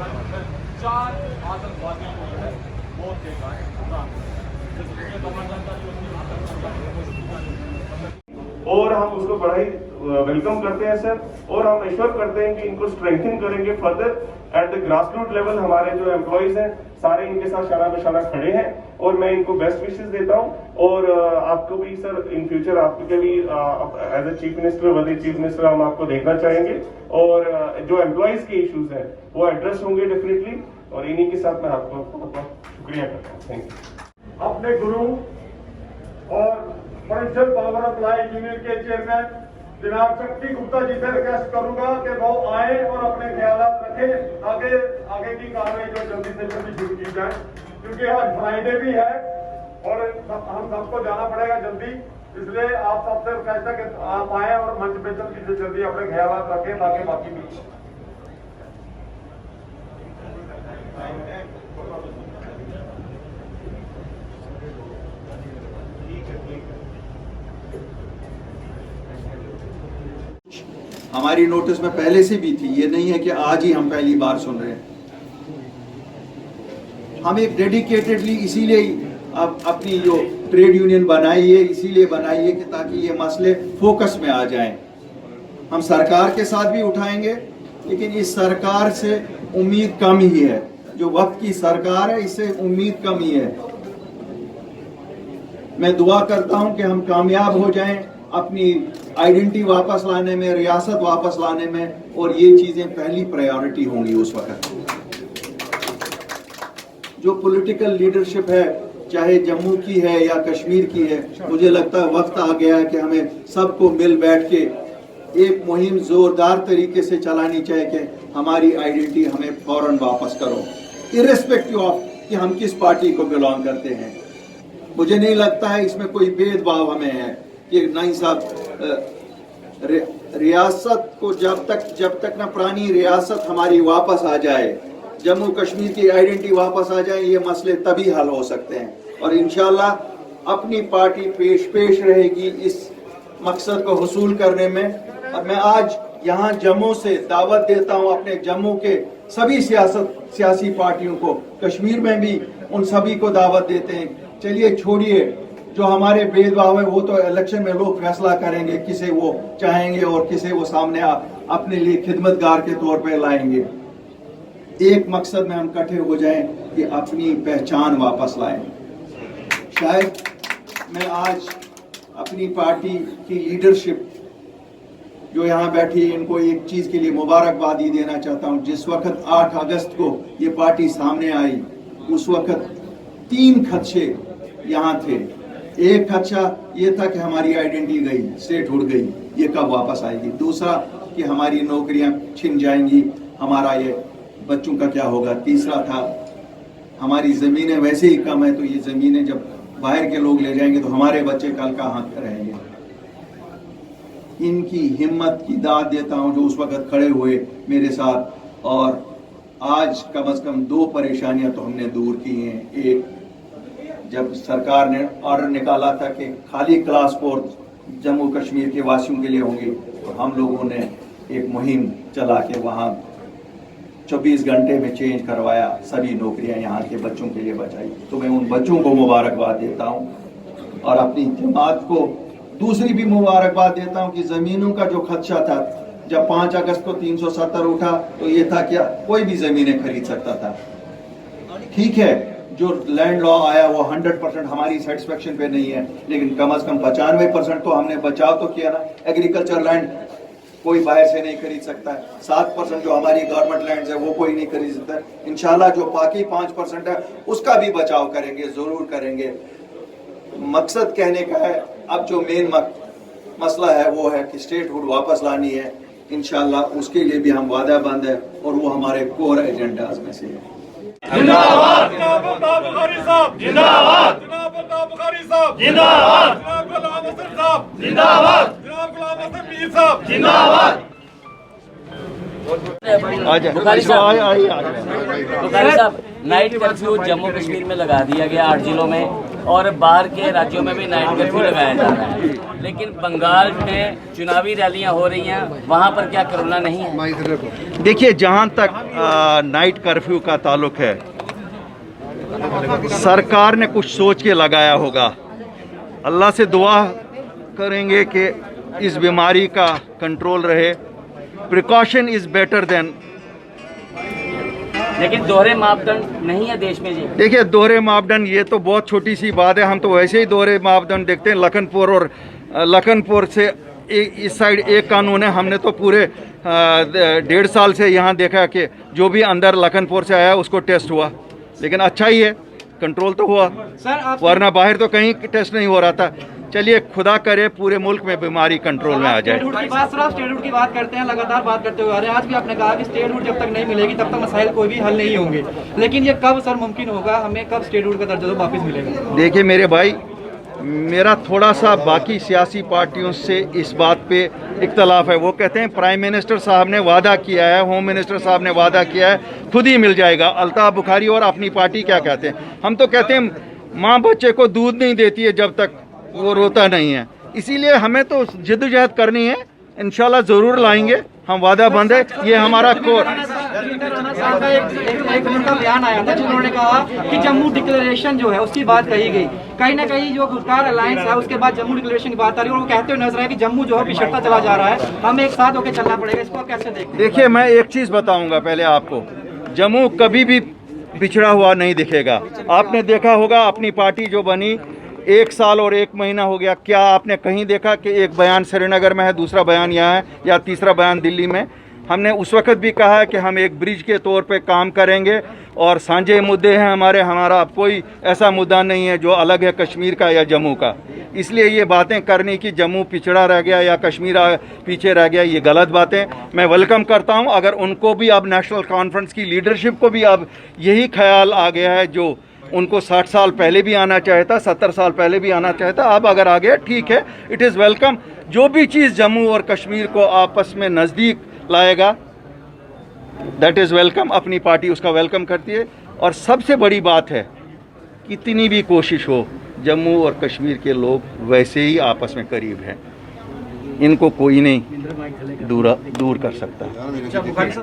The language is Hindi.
4 आतंकवादियों को जो है मौत के और हम उसको बड़ा ही वेलकम करते हैं सर, और हम एश्योर करते हैं कि इनको स्ट्रेंथन करेंगे further at the grass root level. हमारे जो एम्प्लॉइज हैं सारे इनके साथ शरा बशारा खड़े हैं और मैं इनको बेस्ट विशेस देता हूं। और आपको भी सर इन फ्यूचर आपके भी एज ए चीफ मिनिस्टर, वर्दी चीफ मिनिस्टर हम आपको देखना चाहेंगे और जो एम्प्लॉइज के इश्यूज हैं वो एड्रेस होंगे डेफिनेटली। और इन्हीं के साथ मैं आपको बहुत शुक्रिया करता हूँ। Thank you. अपने गुरु और प्रोविंशियल पावर अप्लाई यूनियन के चेयरमैन जनाब शक्ति गुप्ता जी से रिक्वेस्ट करूंगा कि वो आए और अपने ख्याल रखें, आगे की कार्रवाई जो जल्दी से जल्दी शुरू की जाए, क्योंकि आज फ्राइडे भी है और हम सबको जाना पड़ेगा जल्दी। इसलिए आप सबसे रिक्वेस्ट है कि आप आए और मंच पे जल्दी से जल्दी अपने ख्याल रखें ताकि बाकी भी हमारी नोटिस में पहले से भी थी, ये नहीं है कि आज ही हम पहली बार सुन रहे हैं। हम एक डेडिकेटेडली इसीलिए अब अपनी जो ट्रेड यूनियन बनाई है इसीलिए बनाई है कि ताकि ये मसले फोकस में आ जाएं। हम सरकार के साथ भी उठाएंगे, लेकिन इस सरकार से उम्मीद कम ही है। जो वक्त की सरकार है इससे उम्मीद कम ही है। मैं दुआ करता हूं कि हम कामयाब हो जाएं अपनी आइडेंटिटी वापस लाने में, रियासत वापस लाने में, और ये चीजें पहली प्रायोरिटी होंगी उस वक्त। जो पॉलिटिकल लीडरशिप है, चाहे जम्मू की है या कश्मीर की है, मुझे लगता है वक्त आ गया है कि हमें सबको मिल बैठ के एक मुहिम जोरदार तरीके से चलानी चाहिए कि हमारी आइडेंटिटी हमें फौरन वापस करो, इर्रेस्पेक्टिव ऑफ कि हम किस पार्टी को बिलोंग करते हैं। मुझे नहीं लगता है इसमें कोई भेदभाव हमें है कि नहीं साहब, रियासत को जब तक ना पुरानी रियासत हमारी वापस आ जाए, जम्मू कश्मीर की आइडेंटिटी वापस आ जाए, ये मसले तभी हल हो सकते हैं। और इंशाल्लाह अपनी पार्टी पेश रहेगी इस मकसद को हुसूल करने में। और मैं आज यहाँ जम्मू से दावत देता हूँ अपने जम्मू के सभी सियासी पार्टियों को, कश्मीर में भी उन सभी को दावत देते हैं। चलिए छोड़िए जो हमारे भेदभाव है, वो तो इलेक्शन में लोग फैसला करेंगे किसे वो चाहेंगे और किसे वो सामने अपने लिए खिदमतगार के तौर पे लाएंगे। एक मकसद में हम इकट्ठे हो जाएं कि अपनी पहचान वापस लाएं। शायद मैं आज अपनी पार्टी की लीडरशिप जो यहाँ बैठी है, इनको एक चीज के लिए मुबारकबादी देना चाहता हूँ। जिस वक्त 8 अगस्त को ये पार्टी सामने आई, उस वक्त 3 खदशे यहाँ थे। एक खदशा ये था कि हमारी आइडेंटिटी गई, स्टेटहुड गई, ये कब वापस आएगी। दूसरा कि हमारी नौकरियां छिन जाएंगी, हमारा ये बच्चों का क्या होगा। तीसरा था हमारी ज़मीनें वैसे ही कम है, तो ये ज़मीनें जब बाहर के लोग ले जाएंगे तो हमारे बच्चे कल कहाँ रहेंगे। इनकी हिम्मत की दाद देता हूँ जो उस वक्त खड़े हुए मेरे साथ, और आज कम से कम 2 परेशानियां तो हमने दूर की हैं। एक, जब सरकार ने ऑर्डर निकाला था कि खाली क्लास 4 जम्मू कश्मीर के वासियों के लिए होंगे, तो हम लोगों ने एक मुहिम चला के वहाँ 24 घंटे में चेंज करवाया, सभी नौकरियां यहाँ के बच्चों के लिए बचाई। तो मैं उन बच्चों को मुबारकबाद देता हूँ और अपनी जमात को दूसरी भी मुबारकबाद देता हूँ कि ज़मीनों का जो खदशा था, जब 5 अगस्त को 370 उठा तो ये था क्या कोई भी ज़मीनें खरीद सकता था। ठीक है, जो लैंड लॉ आया वो 100% हमारी सेटिस्फेक्शन पे नहीं है, लेकिन कम से कम 95% तो हमने बचाव तो किया ना। एग्रीकल्चर लैंड कोई बाहर से नहीं खरीद सकता है। 7% जो हमारी गवर्नमेंट लैंड है वो कोई नहीं खरीद सकता है। इंशाल्लाह जो बाकी 5% है उसका भी बचाव करेंगे, जरूर करेंगे। मकसद कहने का है, अब जो मेन मसला है वो है कि स्टेटहुड वापस लानी है। इंशाल्लाह उसके लिए भी हम वादाबंद है और वो हमारे कोर एजेंडाज में से है। जिंदाबाद जनाब बुखारी साहब, जिंदाबाद जनाब बुखारी साहब, जिंदाबाद जनाब गुलाम हसन साहब, जिंदाबाद जनाब गुलाम हसन मीर साहब, जिंदाबाद। बुखारी साहब, नाइट कर्फ्यू जम्मू कश्मीर में लगा दिया गया 8 जिलों में। और बाहर के राज्यों में भी नाइट कर्फ्यू लगाया जा रहा है, लेकिन बंगाल में चुनावी रैलियां हो रही हैं, वहाँ पर क्या कोरोना नहीं है? देखिए, जहाँ तक नाइट कर्फ्यू का ताल्लुक है, सरकार ने कुछ सोच के लगाया होगा। अल्लाह से दुआ करेंगे कि इस बीमारी का कंट्रोल रहे। Precaution is better than. लेकिन दोहरे मापदंड नहीं है देश में जी। देखिए, दोहरे मापदंड ये तो बहुत छोटी सी बात है। हम तो वैसे ही दोहरे मापदंड देखते हैं। लखनपुर से इस साइड एक कानून है। हमने तो पूरे 1.5 साल से यहाँ देखा कि जो भी अंदर लखनपुर से आया उसको टेस्ट हुआ, लेकिन अच्छा ही है, कंट्रोल तो हुआ सर। वरना बाहर तो कहीं टेस्ट नहीं हो रहा था। चलिए, खुदा करे पूरे मुल्क में बीमारी कंट्रोल में आ जाए। स्टेटहुड की बात करते हैं, लगातार बात करते हुए आ रहे हैं। आज भी आपने कहा कि स्टेटहुड जब तक नहीं मिलेगी तब तक मसाइल कोई भी हल नहीं होंगे, लेकिन ये कब सर मुमकिन होगा? हमें कब स्टेटहुड का दर्जा वापस मिलेगा? देखिए मेरे भाई, मेरा थोड़ा सा बाकी सियासी पार्टियों से इस बात पे इख्तलाफ है। वो कहते हैं प्राइम मिनिस्टर साहब ने वादा किया है, होम मिनिस्टर साहब ने वादा किया है, खुद ही मिल जाएगा। अल्ताफ बुखारी और अपनी पार्टी क्या कहते हैं? हम तो कहते हैं माँ बच्चे को दूध नहीं देती है जब तक वो रोता नहीं है। इसीलिए हमें तो जिद्दोजहद करनी है, इंशाल्लाह ज़रूर लाएंगे। हम वादा बंद है, ये हमारा कोर। एक उनका बयान आया था जिन्होंने कहा कि जम्मू डिक्लेरेशन जो है उसकी बात कही गई। कहीं ना कहीं जो गुलकार अलायंस है उसके बाद जम्मू डिक्लेरेशन की बात आ रही है और वो कहते हुए नजर आए कि जम्मू जो है पिछड़ता चला जा रहा है, हमें एक साथ होकर चलना पड़ेगा। इसको आप कैसे देखते हैं? देखिए, मैं एक चीज़ बताऊंगा पहले आपको। जम्मू कभी भी पिछड़ा हुआ नहीं दिखेगा। आपने देखा होगा अपनी पार्टी जो बनी 1 साल और 1 महीना हो गया, क्या आपने कहीं देखा कि एक बयान श्रीनगर में है, दूसरा बयान यहाँ है या तीसरा बयान दिल्ली में? हमने उस वक्त भी कहा है कि हम एक ब्रिज के तौर पे काम करेंगे और साझे मुद्दे हैं हमारा अब कोई ऐसा मुद्दा नहीं है जो अलग है कश्मीर का या जम्मू का। इसलिए ये बातें करने की जम्मू पिछड़ा रह गया या कश्मीर पीछे रह गया, ये गलत बातें मैं वेलकम करता हूँ। अगर उनको भी अब नेशनल कॉन्फ्रेंस की लीडरशिप को भी अब यही ख्याल आ गया है जो उनको 60 साल पहले भी आना चाहता, 70 साल पहले भी आना चाहता, अब अगर आ गया ठीक है, इट इज़ वेलकम। जो भी चीज़ जम्मू और कश्मीर को आपस में नज़दीक लाएगा दैट इज़ वेलकम। अपनी पार्टी उसका वेलकम करती है। और सबसे बड़ी बात है, कितनी भी कोशिश हो, जम्मू और कश्मीर के लोग वैसे ही आपस में करीब हैं, इनको कोई नहीं दूर कर सकता।